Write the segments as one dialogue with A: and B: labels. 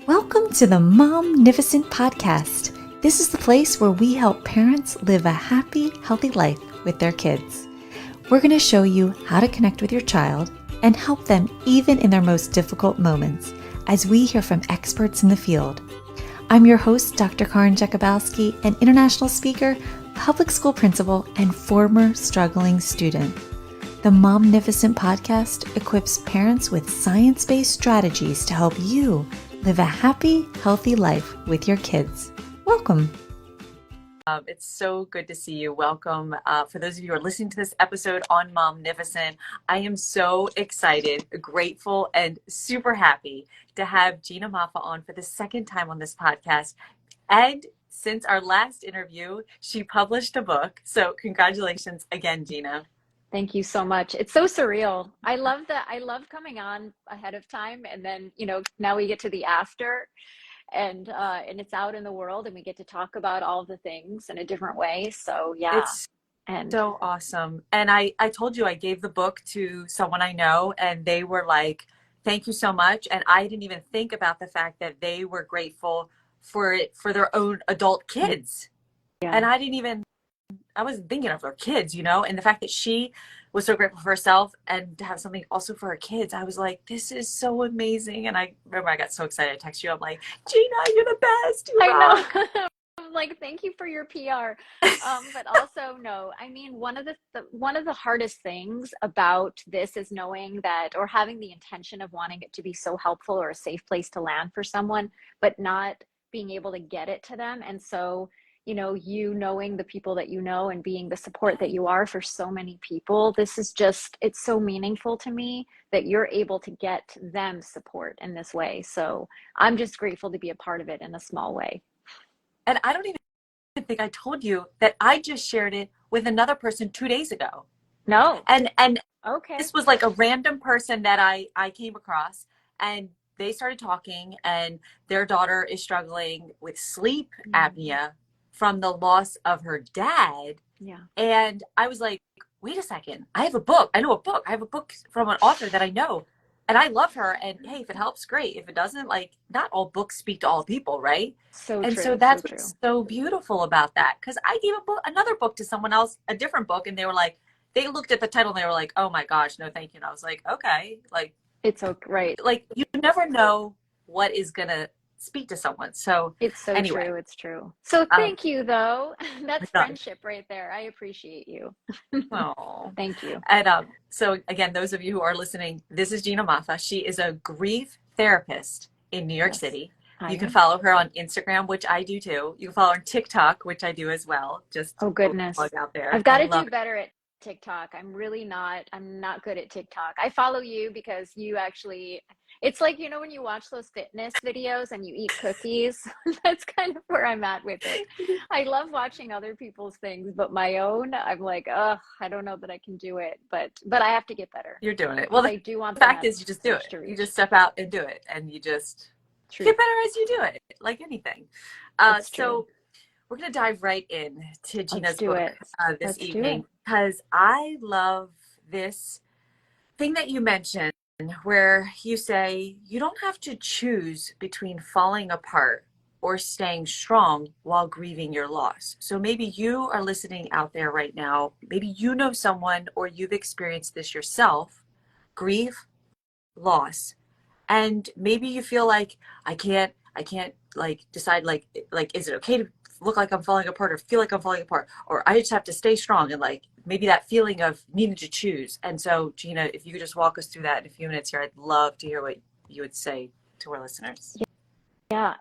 A: Welcome to the Momnificent podcast. This is the place where we help parents live a happy, healthy life with their kids. We're going to show you how to connect with your child and help them even in their most difficult moments as we hear from experts in the field. I'm your host, Dr. Karin Jakubowski, an international speaker, public school principal, and former struggling student. The Momnificent podcast equips parents with science-based strategies to help you live a happy, healthy life with your kids. Welcome.
B: It's so good to see you. Welcome. For those of you who are listening to this episode on Momnificent, I am so excited, grateful, and super happy to have Gina Moffa on for the second time on this podcast. And since our last interview, she published a book. So congratulations again, Gina.
C: Thank you so much. It's so surreal. I love that. I love coming on ahead of time, and then now we get to the after, and it's out in the world, and we get to talk about all the things in a different way. So yeah,
B: it's so awesome. And I told you I gave the book to someone I know, and they were like, "Thank you so much." And I didn't even think about the fact that they were grateful for it for their own adult kids, and I wasn't thinking of her kids, and the fact that she was so grateful for herself and to have something also for her kids. I was like, this is so amazing. And I remember I got so excited. I texted you. I'm like, Gina, you're the best. You rock.
C: I know. I'm like, thank you for your PR. But also, no, I mean, one of the hardest things about this is knowing that, or having the intention of wanting it to be so helpful or a safe place to land for someone, but not being able to get it to them. And so, you knowing the people that you know and being the support that you are for so many people, it's so meaningful to me that you're able to get them support in this way. So I'm just grateful to be a part of it in a small way.
B: And I don't even think I told you that I just shared it with another person 2 days ago.
C: No.
B: And
C: okay.
B: This was like a random person that I came across, and they started talking, and their daughter is struggling with sleep apnea from the loss of her dad.
C: Yeah.
B: And I was like, wait a second, I have a book. I know a book. I have a book from an author that I know, and I love her. And hey, if it helps, great. If it doesn't, like, not all books speak to all people, right?
C: So
B: and
C: true.
B: So that's
C: so
B: what's so beautiful about that. Because I gave another book to someone else, a different book, and they were like, they looked at the title and they were like, oh my gosh, no, thank you. And I was like, okay, like,
C: it's okay, right?
B: Like, you never know what is gonna speak to someone. So
C: it's so
B: anyway.
C: True. It's true. So thank you, though. That's friendship right there. I appreciate you.
B: Oh,
C: thank you.
B: And so again, those of you who are listening, this is Gina Moffa. She is a grief therapist in New York City. You can follow her on Instagram, which I do too. You can follow her on TikTok, which I do as well. Just
C: oh goodness,
B: plug out there.
C: I've got to do better at TikTok. I'm not good at TikTok. I follow you because you actually, it's like, when you watch those fitness videos and you eat cookies, that's kind of where I'm at with it. I love watching other people's things, but my own, I'm like, I don't know that I can do it, but I have to get better.
B: You're doing it. Well,
C: I do want
B: the fact is you just do it. You just step out and do it, and you just get better as you do it, like anything. So we're going to dive right in to Gina's book this evening, because I love this thing that you mentioned where you say you don't have to choose between falling apart or staying strong while grieving your loss. So maybe you are listening out there right now. Maybe you know someone, or you've experienced this yourself, grief, loss. And maybe you feel like I can't like decide like is it okay to look like I'm falling apart or feel like I'm falling apart, or I just have to stay strong, and like maybe that feeling of needing to choose. And so, Gina, if you could just walk us through that in a few minutes here, I'd love to hear what you would say to our listeners.
C: Yeah,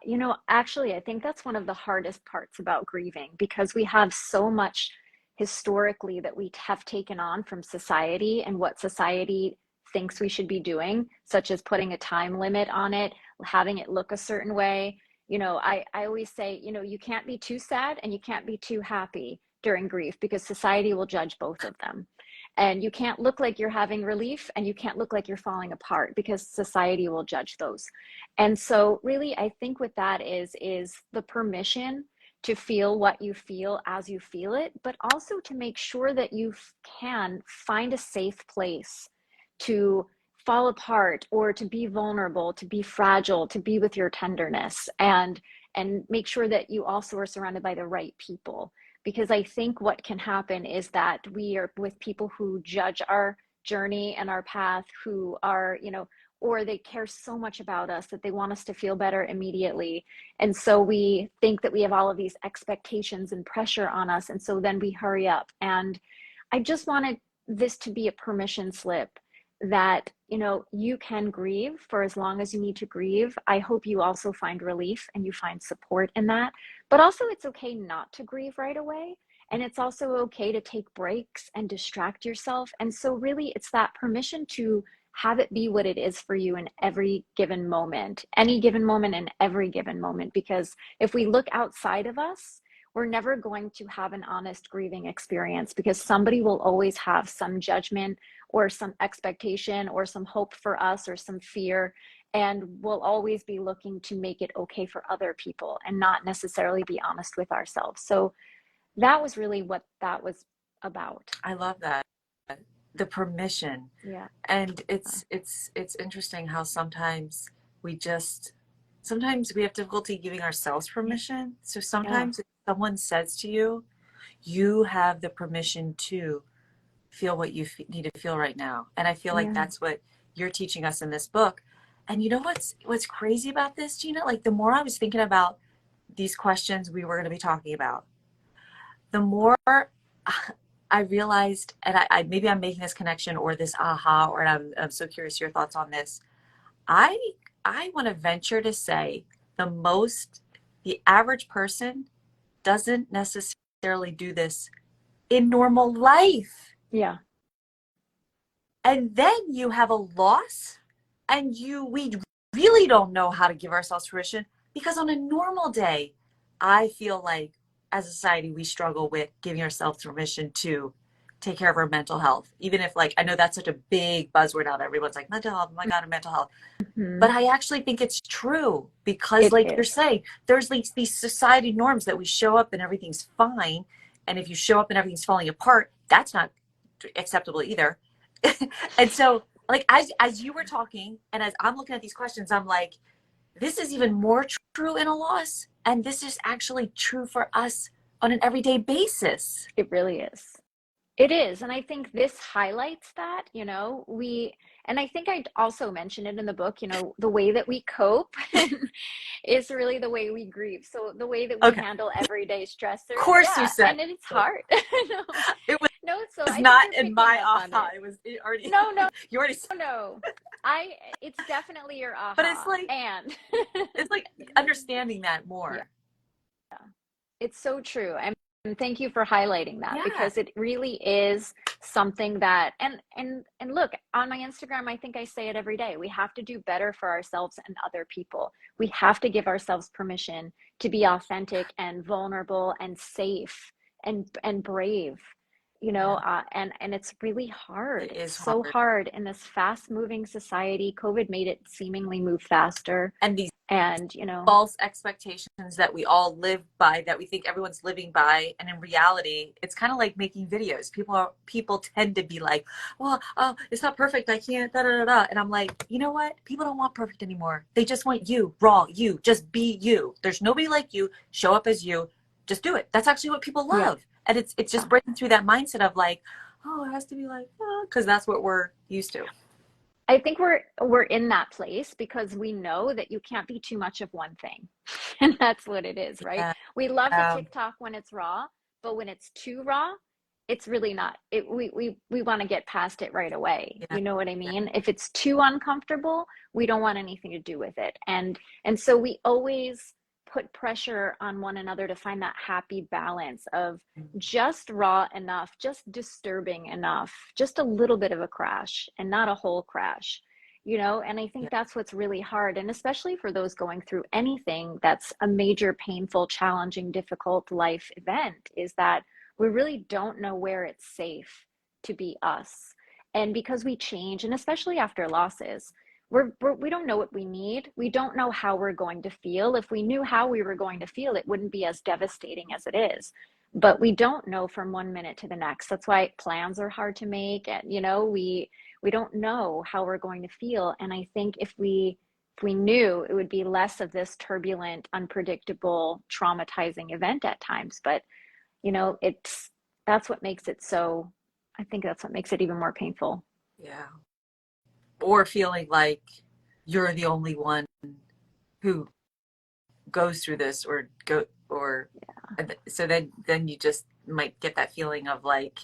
C: actually, I think that's one of the hardest parts about grieving, because we have so much historically that we have taken on from society and what society thinks we should be doing, such as putting a time limit on it, having it look a certain way. I always say, you can't be too sad and you can't be too happy during grief, because society will judge both of them. And you can't look like you're having relief, and you can't look like you're falling apart, because society will judge those. And so really, I think what that is the permission to feel what you feel as you feel it, but also to make sure that you can find a safe place to fall apart or to be vulnerable, to be fragile, to be with your tenderness, and make sure that you also are surrounded by the right people. Because I think what can happen is that we are with people who judge our journey and our path, who are, or they care so much about us that they want us to feel better immediately. And so we think that we have all of these expectations and pressure on us. And so then we hurry up. And I just wanted this to be a permission slip that, you can grieve for as long as you need to grieve. I hope you also find relief and you find support in that. But also, it's okay not to grieve right away. And it's also okay to take breaks and distract yourself. And so really, it's that permission to have it be what it is for you in every given moment, any given moment and every given moment. Because if we look outside of us, we're never going to have an honest grieving experience, because somebody will always have some judgment or some expectation or some hope for us or some fear. And we'll always be looking to make it okay for other people and not necessarily be honest with ourselves. So that was really what that was about.
B: I love that. The permission.
C: Yeah.
B: And it's interesting how sometimes we have difficulty giving ourselves permission. So sometimes if someone says to you, you have the permission to feel what you need to feel right now. And I feel like that's what you're teaching us in this book. And you know what's crazy about this, Gina? Like, the more I was thinking about these questions we were going to be talking about, the more I realized, and I maybe I'm making this connection or this aha, or I'm so curious your thoughts on this. I want to venture to say the average person doesn't necessarily do this in normal life.
C: Yeah.
B: And then you have a loss, and we really don't know how to give ourselves permission, because on a normal day, I feel like as a society, we struggle with giving ourselves permission to take care of our mental health. Even if, like, I know that's such a big buzzword out. Everyone's like, mental health, oh my God, mental health. Mm-hmm. But I actually think it's true, because you're saying, there's like these society norms that we show up and everything's fine. And if you show up and everything's falling apart, that's not acceptable either. And so, like, as you were talking and as I'm looking at these questions, I'm like, this is even more true in a loss. And this is actually true for us on an everyday basis.
C: It really is. It is. And I think this highlights that, and I think I also mentioned it in the book, the way that we cope is really the way we grieve. So the way that we handle everyday stressors.
B: Of course you said.
C: And it's hard.
B: It was,
C: so
B: it's not in my aha. It already.
C: No.
B: You already said.
C: No. It's definitely your aha.
B: But it's like,
C: and
B: it's like understanding that more.
C: Yeah. It's so true. And thank you for highlighting that, because it really is something that, and look, on my Instagram, I think I say it every day. We have to do better for ourselves and other people. We have to give ourselves permission to be authentic and vulnerable and safe and brave, and it's really hard.
B: It is
C: so hard in this fast moving society. COVID made it seemingly move faster.
B: And false expectations that we all live by, that we think everyone's living by. And in reality, it's kind of like making videos. People tend to be like, well, oh, it's not perfect, I can't, da, da, da, da. And I'm like, you know what? People don't want perfect anymore. They just want you, raw, you, just be you. There's nobody like you. Show up as you. Just do it. That's actually what people love. Yeah. And it's just breaking through that mindset of like, oh, it has to be like, because that's what we're used to.
C: I think we're in that place because we know that you can't be too much of one thing. And that's what it is, right? Yeah. We love the TikTok when it's raw, but when it's too raw, it's really not. We want to get past it right away. Yeah. You know what I mean? Yeah. If it's too uncomfortable, we don't want anything to do with it. And so we always put pressure on one another to find that happy balance of just raw enough, just disturbing enough, just a little bit of a crash and not a whole crash, and I think that's what's really hard. And especially for those going through anything that's a major, painful, challenging, difficult life event, is that we really don't know where it's safe to be us. And because we change, and especially after losses, we don't know what we need. We don't know how we're going to feel. If we knew how we were going to feel, it wouldn't be as devastating as it is. But we don't know from one minute to the next. That's why plans are hard to make. And, we we don't know how we're going to feel. And I think if we knew, it would be less of this turbulent, unpredictable, traumatizing event at times. But that's what makes it so, I think that's what makes it even more painful.
B: Yeah. Or feeling like you're the only one who goes through this so then you just might get that feeling of like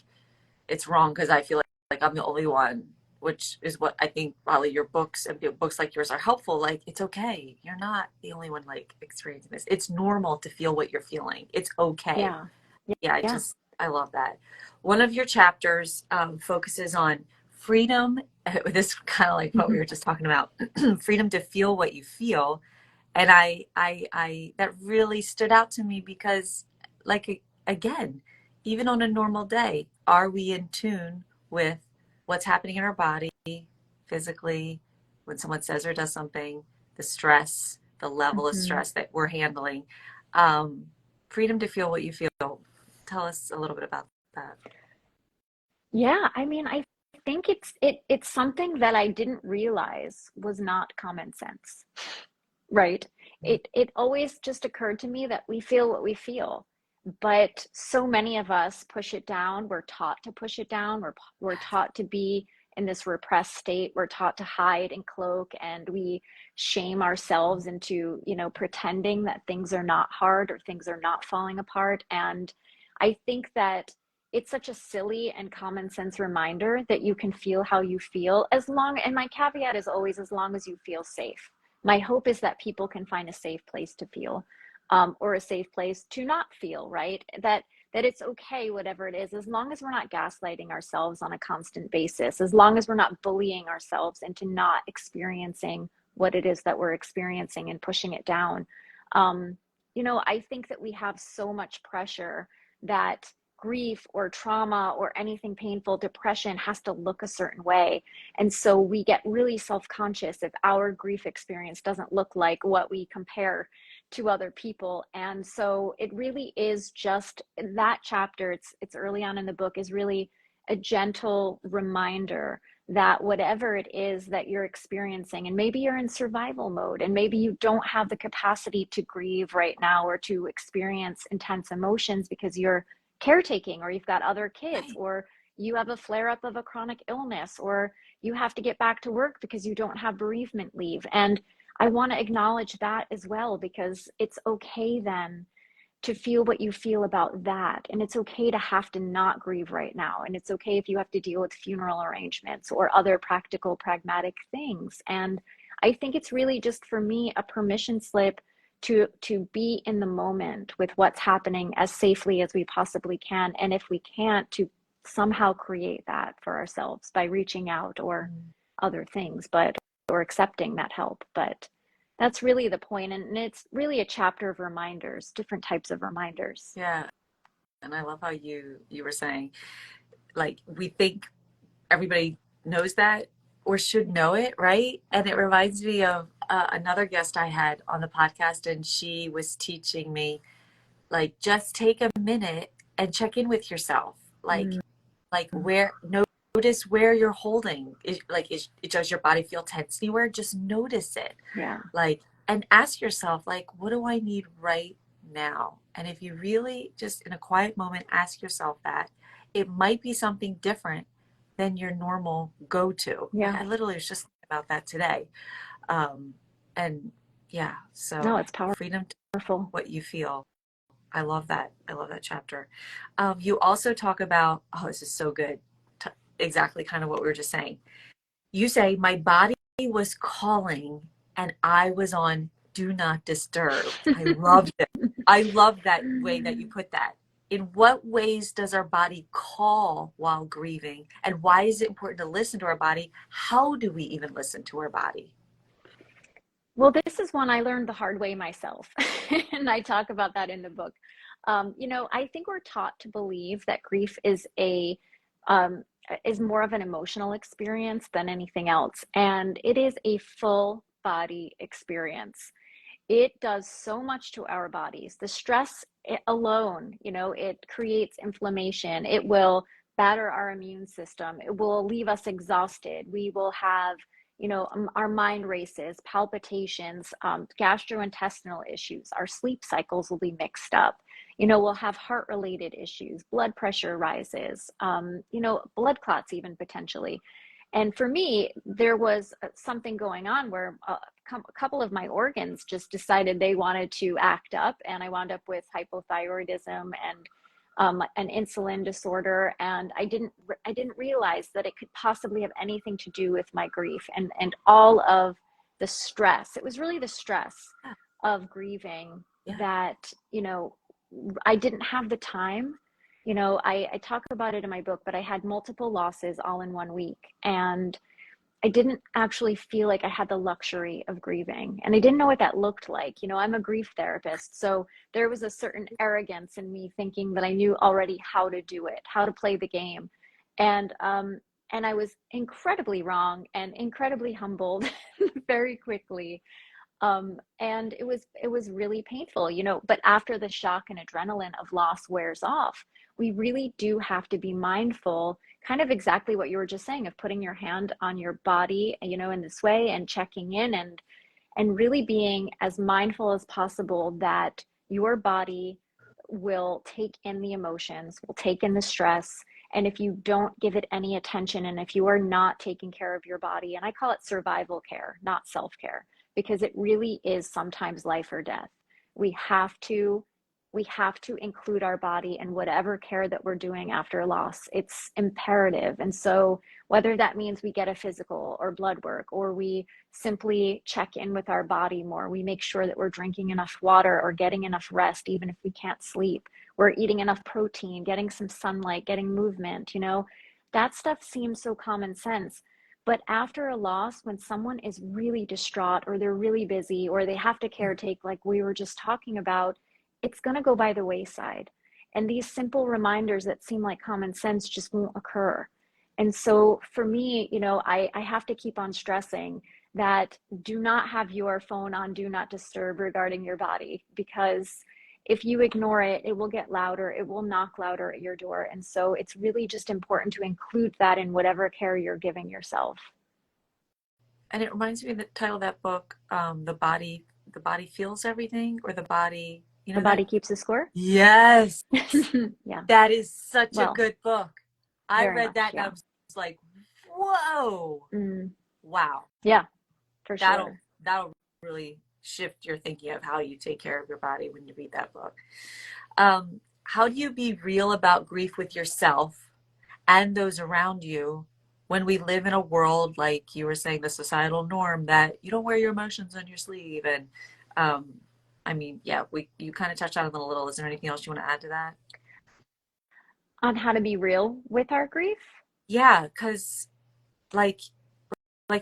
B: it's wrong because I feel like I'm the only one, which is what I think probably your books and books like yours are helpful. Like, it's okay, you're not the only one like experiencing this. It's normal to feel what you're feeling. It's okay. Yeah, I love that. One of your chapters focuses on freedom. This is kind of like what we were just talking about. Freedom to feel what you feel. And I that really stood out to me because, like, again, even on a normal day, are we in tune with what's happening in our body physically when someone says or does something, the stress, the level of stress that we're handling? Freedom to feel what you feel. Tell us a little bit about that.
C: Yeah, I mean, I think it's something that I didn't realize was not common sense, right? It always just occurred to me that we feel what we feel, but so many of us push it down. We're taught to push it down. We're taught to be in this repressed state. We're taught to hide and cloak, and we shame ourselves into, pretending that things are not hard or things are not falling apart. And I think that it's such a silly and common sense reminder that you can feel how you feel, and my caveat is always, as long as you feel safe. My hope is that people can find a safe place to feel, or a safe place to not feel, right? That it's okay, whatever it is, as long as we're not gaslighting ourselves on a constant basis, as long as we're not bullying ourselves into not experiencing what it is that we're experiencing and pushing it down. I think that we have so much pressure that grief or trauma or anything painful, depression, has to look a certain way. And so we get really self-conscious if our grief experience doesn't look like what we compare to other people. And so it really is just that chapter, it's early on in the book, is really a gentle reminder that whatever it is that you're experiencing, and maybe you're in survival mode, and maybe you don't have the capacity to grieve right now or to experience intense emotions because you're caretaking, or you've got other kids, or you have a flare up of a chronic illness, or you have to get back to work because you don't have bereavement leave. And I want to acknowledge that as well, because it's okay then to feel what you feel about that. And it's okay to have to not grieve right now. And it's okay if you have to deal with funeral arrangements or other practical, pragmatic things. And I think it's really just, for me, a permission slip to be in the moment with what's happening as safely as we possibly can. And if we can't, to somehow create that for ourselves by reaching out or other things, or accepting that help. But that's really the point. And it's really a chapter of reminders, different types of reminders.
B: Yeah. And I love how you were saying, like, we think everybody knows that or should know it, right? And it reminds me of another guest I had on the podcast, and she was teaching me, like, just take a minute and check in with yourself. Like notice where you're holding. Does your body feel tense anywhere? Just notice it.
C: Yeah.
B: Like, and ask yourself, like, what do I need right now? And if you really just in a quiet moment ask yourself that, it might be something different than your normal go-to.
C: Yeah.
B: Like, I literally was just thinking about that today. And yeah, so
C: no, it's powerful.
B: Freedom to what you feel. I love that. I love that chapter. You also talk about, oh, this is so good. Exactly kind of what we were just saying. You say, my body was calling and I was on do not disturb. I loved it. I love that way that you put that. In what ways does our body call while grieving? And why is it important to listen to our body? How do we even listen to our body?
C: Well, this is one I learned the hard way myself. And I talk about that in the book. I think we're taught to believe that grief is is more of an emotional experience than anything else. And it is a full body experience. It does so much to our bodies. The stress alone, it creates inflammation. It will batter our immune system. It will leave us exhausted. We will have, our mind races, palpitations, gastrointestinal issues. Our sleep cycles will be mixed up. We'll have heart-related issues, blood pressure rises, blood clots even potentially. And for me, there was something going on where a couple of my organs just decided they wanted to act up, and I wound up with hypothyroidism and an insulin disorder, and I didn't realize that it could possibly have anything to do with my grief and all of the stress. It was really the stress of grieving that, I didn't have the time. I talk about it in my book, but I had multiple losses all in 1 week, and I didn't actually feel like I had the luxury of grieving, and I didn't know what that looked like. I'm a grief therapist, so there was a certain arrogance in me thinking that I knew already how to do it, how to play the game. And I was incredibly wrong and incredibly humbled very quickly. And it was really painful, but after the shock and adrenaline of loss wears off, we really do have to be mindful, kind of exactly what you were just saying, of putting your hand on your body, in this way, and checking in and really being as mindful as possible that your body will take in the emotions, will take in the stress. And if you don't give it any attention, and if you are not taking care of your body, and I call it survival care, not self-care, because it really is sometimes life or death. We have to include our body in whatever care that we're doing after a loss. It's imperative. And so whether that means we get a physical or blood work, or we simply check in with our body more, we make sure that we're drinking enough water or getting enough rest, even if we can't sleep, we're eating enough protein, getting some sunlight, getting movement, that stuff seems so common sense. But after a loss, when someone is really distraught, or they're really busy, or they have to caretake, like we were just talking about, it's going to go by the wayside. And these simple reminders that seem like common sense just won't occur. And so for me, I have to keep on stressing that do not have your phone on do not disturb regarding your body, because if you ignore it, it will get louder, it will knock louder at your door. And so it's really just important to include that in whatever care you're giving yourself.
B: And it reminds me of the title of that book, the body feels everything, or the body,
C: The Body Keeps the Score.
B: Yes.
C: Yeah.
B: That is such a good book. I read that,
C: yeah.
B: and I was like, whoa. Wow.
C: Yeah, for sure.
B: That'll really shift your thinking of how you take care of your body when you read that book. How do you be real about grief with yourself and those around you when we live in a world, like you were saying, the societal norm that you don't wear your emotions on your sleeve? And you kind of touched on it a little. Is there anything else you want to add to that?
C: On how to be real with our grief?
B: Yeah, because like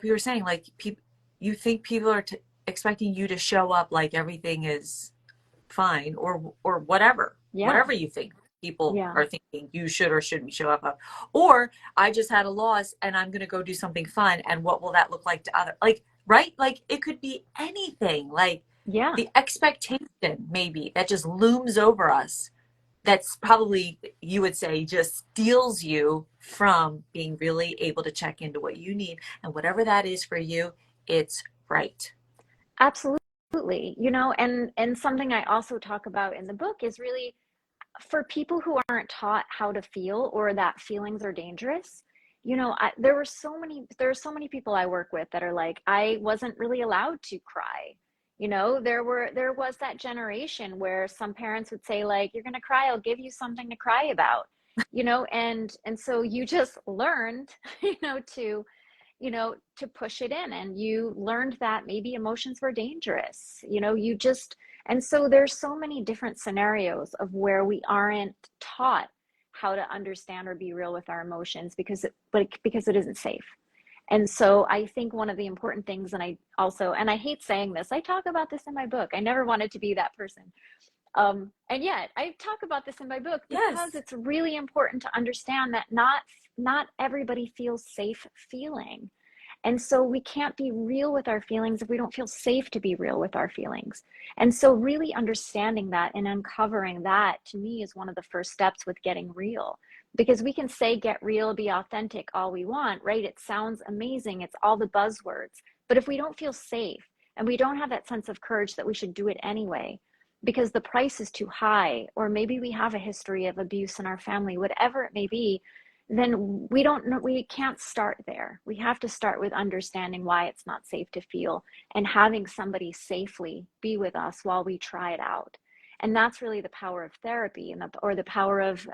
B: we were saying, like you think people are expecting you to show up like everything is fine, or whatever you think people are thinking you should or shouldn't show up. Or I just had a loss and I'm going to go do something fun, and what will that look like to other, right? Like it could be anything, like the expectation maybe that just looms over us, that's probably, you would say, just steals you from being really able to check into what you need, and whatever that is for you, it's right.
C: Absolutely. And something I also talk about in the book is really for people who aren't taught how to feel, or that feelings are dangerous. There are so many people I work with that are like, I wasn't really allowed to cry. There was that generation where some parents would say, like, you're going to cry, I'll give you something to cry about, and so you just learned, to push it in, and you learned that maybe emotions were dangerous, and so there's so many different scenarios of where we aren't taught how to understand or be real with our emotions because it isn't safe. And so I think one of the important things, and I hate saying this, I talk about this in my book. I never wanted to be that person. And yet I talk about this in my book because it's really important to understand that not everybody feels safe feeling. And so we can't be real with our feelings if we don't feel safe to be real with our feelings. And so really understanding that and uncovering that, to me, is one of the first steps with getting real, Because we can say, get real, be authentic all we want, right? It sounds amazing. It's all the buzzwords. But if we don't feel safe and we don't have that sense of courage that we should do it anyway, because the price is too high, or maybe we have a history of abuse in our family, whatever it may be, then we can't start there. We have to start with understanding why it's not safe to feel and having somebody safely be with us while we try it out. And that's really the power of therapy or the power of,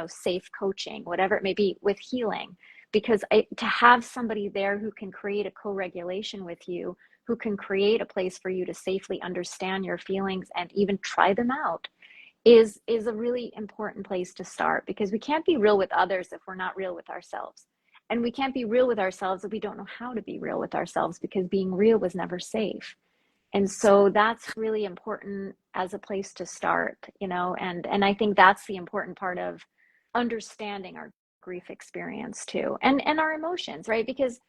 C: safe coaching, whatever it may be, with healing. Because to have somebody there who can create a co-regulation with you, who can create a place for you to safely understand your feelings and even try them out, is a really important place to start. Because we can't be real with others if we're not real with ourselves. And we can't be real with ourselves if we don't know how to be real with ourselves, because being real was never safe. And so that's really important as a place to start, and I think that's the important part of understanding our grief experience too, and our emotions, right? Because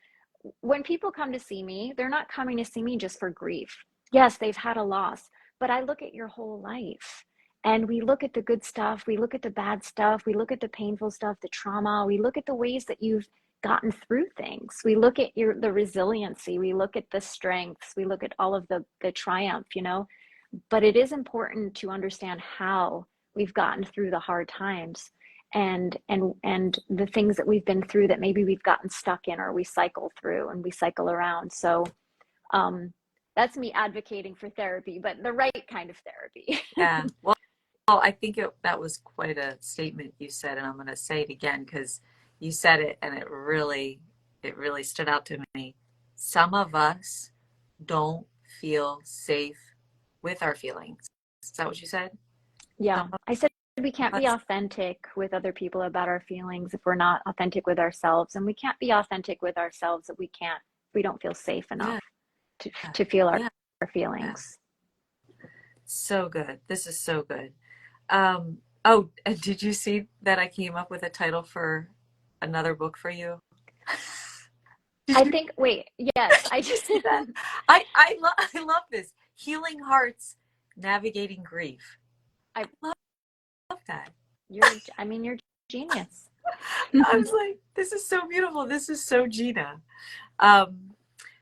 C: when people come to see me, they're not coming to see me just for grief. Yes, they've had a loss, but I look at your whole life, and we look at the good stuff, we look at the bad stuff, we look at the painful stuff, the trauma, we look at the ways that you've gotten through things. We look at the resiliency, we look at the strengths, we look at all of the triumph, but it is important to understand how we've gotten through the hard times and the things that we've been through that maybe we've gotten stuck in, or we cycle through and we cycle around. So that's me advocating for therapy, but the right kind of therapy.
B: Yeah. Well, I think that was quite a statement you said, and I'm going to say it again because you said it and it really stood out to me. Some of us don't feel safe with our feelings. Is that what you said?
C: Yeah, I said we can't be authentic with other people about our feelings if we're not authentic with ourselves, and we can't be authentic with ourselves if we don't feel safe enough to feel our feelings.
B: Yeah. So good. This is so good. Oh, and did you see that I came up with a title for another book for you?
C: Yes, I just
B: see that. I love this. Healing Hearts, Navigating Grief. I love that.
C: You're genius.
B: I was like, this is so beautiful. This is so Gina.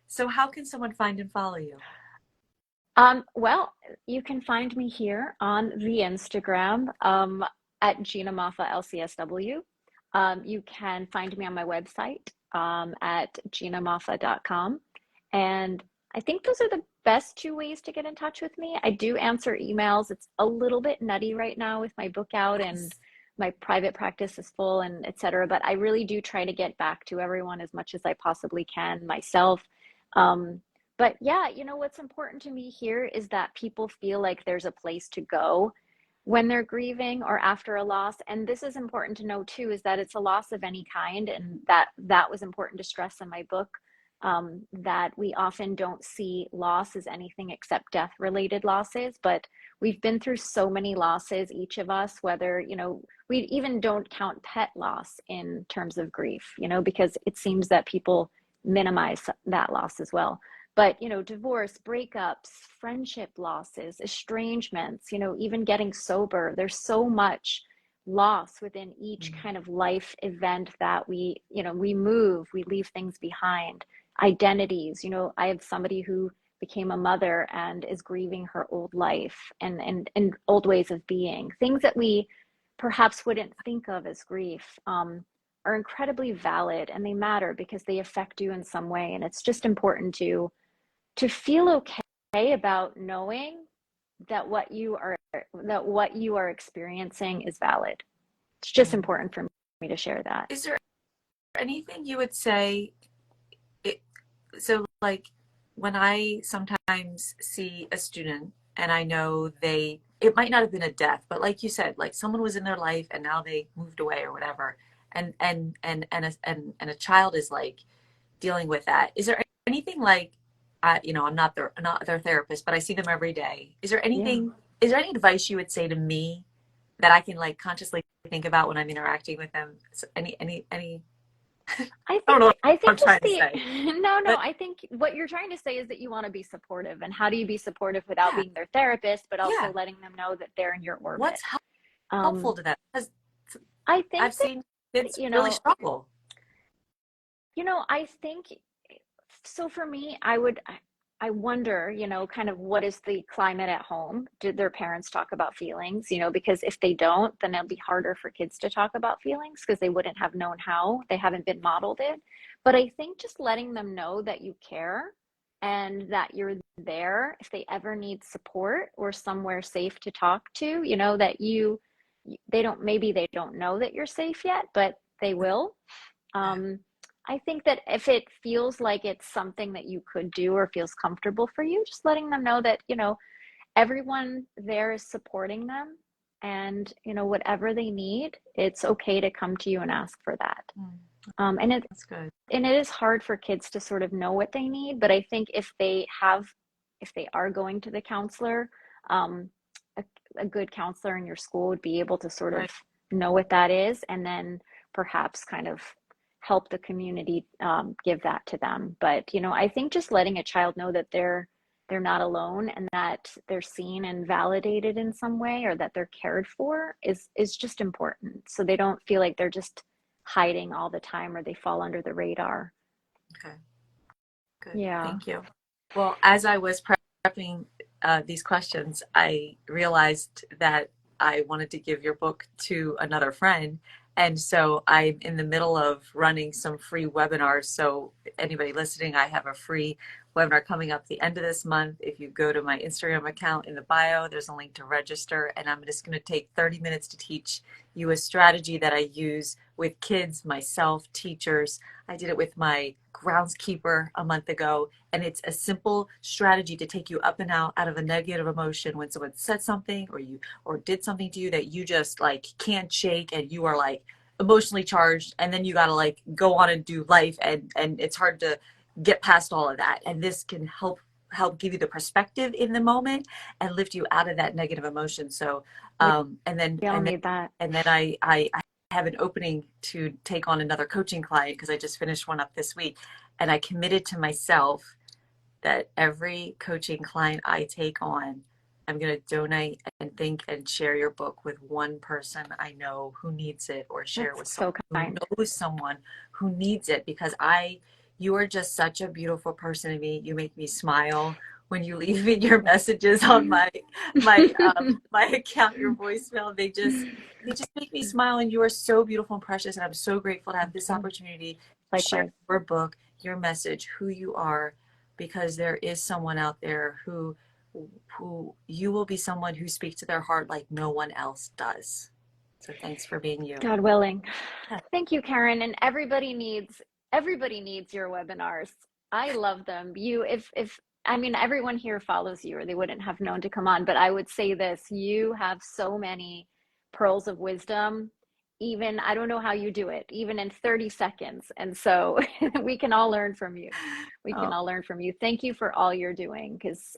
B: So how can someone find and follow you?
C: Well, you can find me here on the Instagram at Gina Moffa LCSW. You can find me on my website at ginamoffa.com. And I think those are the best two ways to get in touch with me. I do answer emails. It's a little bit nutty right now with my book out and my private practice is full and et cetera, but I really do try to get back to everyone as much as I possibly can myself. But yeah, what's important to me here is that people feel like there's a place to go when they're grieving or after a loss. And this is important to know too, is that it's a loss of any kind. And that was important to stress in my book, that we often don't see loss as anything except death related losses. But we've been through so many losses, each of us, whether, we even don't count pet loss in terms of grief, because it seems that people minimize that loss as well. But, divorce, breakups, friendship losses, estrangements, even getting sober, there's so much loss within each kind of life event that we move, we leave things behind. Identities, I have somebody who became a mother and is grieving her old life and old ways of being. Things that we perhaps wouldn't think of as grief are incredibly valid, and they matter because they affect you in some way. And it's just important to feel okay about knowing that what you are experiencing is valid. It's just important for me to share that.
B: Is there anything you would say? So like when I sometimes see a student and I know it might not have been a death, but like you said, like someone was in their life and now they moved away or whatever, and a child is like dealing with that. Is there anything like, I'm not their therapist, but I see them every day. Is there anything? Is there any advice you would say to me that I can like consciously think about when I'm interacting with them? So any? I don't know what I'm trying to say.
C: I think what you're trying to say is that you want to be supportive, and how do you be supportive without being their therapist, but also letting them know that they're in your orbit?
B: What's helpful to them? Because
C: I think
B: I've seen kids
C: you
B: really
C: know,
B: struggle.
C: I think so for me, I wonder, kind of what is the climate at home? Did their parents talk about feelings? Because if they don't, then it'll be harder for kids to talk about feelings because they wouldn't have known how. They haven't been modeled it. But I think just letting them know that you care and that you're there if they ever need support or somewhere safe to talk to, that maybe they don't know that you're safe yet, but they will. Um, I think that if it feels like it's something that you could do or feels comfortable for you, just letting them know that, everyone there is supporting them and, whatever they need, it's okay to come to you and ask for that.
B: That's good.
C: And it is hard for kids to sort of know what they need, but I think if they are going to the counselor, um, a, a good counselor in your school would be able to sort of
B: Right.
C: know what that is and then perhaps kind of help the community give that to them. But I think just letting a child know that they're not alone and that they're seen and validated in some way or that they're cared for is just important, so they don't feel like they're just hiding all the time or they fall under the radar.
B: Okay. Good.
C: Yeah.
B: Thank you. Well, as I was prepping these questions, I realized that I wanted to give your book to another friend. And so I'm in the middle of running some free webinars. So anybody listening, I have a free webinar coming up the end of this month. If you go to my Instagram account in the bio, there's a link to register. And I'm just going to take 30 minutes to teach you a strategy that I use with kids, myself, teachers. I did it with my groundskeeper a month ago. And it's a simple strategy to take you up and out of a negative emotion when someone said something or did something to you that you just like can't shake and you are like emotionally charged, and then you got to like go on and do life, and it's hard to get past all of that. And this can help give you the perspective in the moment and lift you out of that negative emotion. So and then
C: We all need that.
B: and then I have an opening to take on another coaching client because I just finished one up this week, and I committed to myself that every coaching client I take on, I'm going to donate and think and share your book with one person I know who needs it, or share with
C: That's so
B: someone
C: kind.
B: who knows someone who needs it, because you are just such a beautiful person to me. You make me smile when you leave me your messages on my account, your voicemail. They just make me smile, and you are so beautiful and precious. And I'm so grateful to have this opportunity to share
C: Likewise.
B: your book, your message, who you are, because there is someone out there who you will be someone who speaks to their heart like no one else does. So thanks for being you.
C: God willing.
B: Yeah.
C: Thank you, Karen. And everybody needs your webinars. I love them. If I mean, everyone here follows you or they wouldn't have known to come on, but I would say this, you have so many pearls of wisdom. Even, I don't know how you do it, even in 30 seconds. And so we can all learn from you. We can
B: Oh,
C: all learn from you. Thank you for all you're doing because,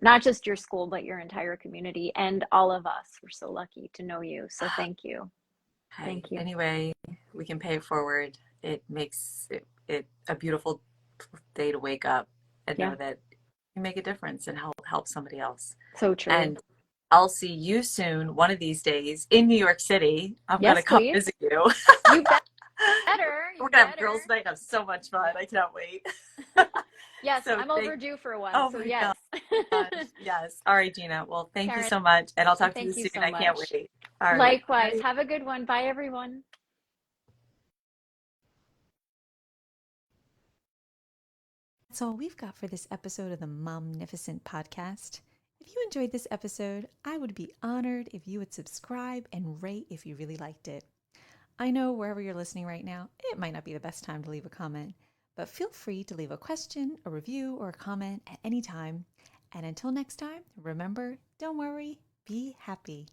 C: not just your school, but your entire community and all of us. We're so lucky to know you. So thank you.
B: hey,
C: Thank you.
B: anyway, we can pay it forward. It makes it a beautiful day to wake up and
C: Yeah,
B: know that you make a difference and help somebody else.
C: so true.
B: And I'll see you soon, one of these days, in New York City. I'm gonna
C: Yes,
B: come
C: please.
B: visit you.
C: You better.
B: We're
C: You
B: gonna have girls'
C: better.
B: night. Have so much fun. I cannot wait.
C: Yes,
B: So
C: I'm overdue for one.
B: oh
C: So
B: my
C: yes.
B: gosh, yes. All right, Gina. Well, thank you
C: Karen,
B: so much, and I'll talk to you
C: thank you
B: soon.
C: so
B: I can't
C: much.
B: wait. All right.
C: Likewise.
B: Bye.
C: Have a good one. Bye, everyone.
A: That's all we've got for this episode of the Momnificent podcast. If you enjoyed this episode, I would be honored if you would subscribe and rate if you really liked it. I know wherever you're listening right now, it might not be the best time to leave a comment, but feel free to leave a question, a review, or a comment at any time. And until next time, remember, don't worry, be happy.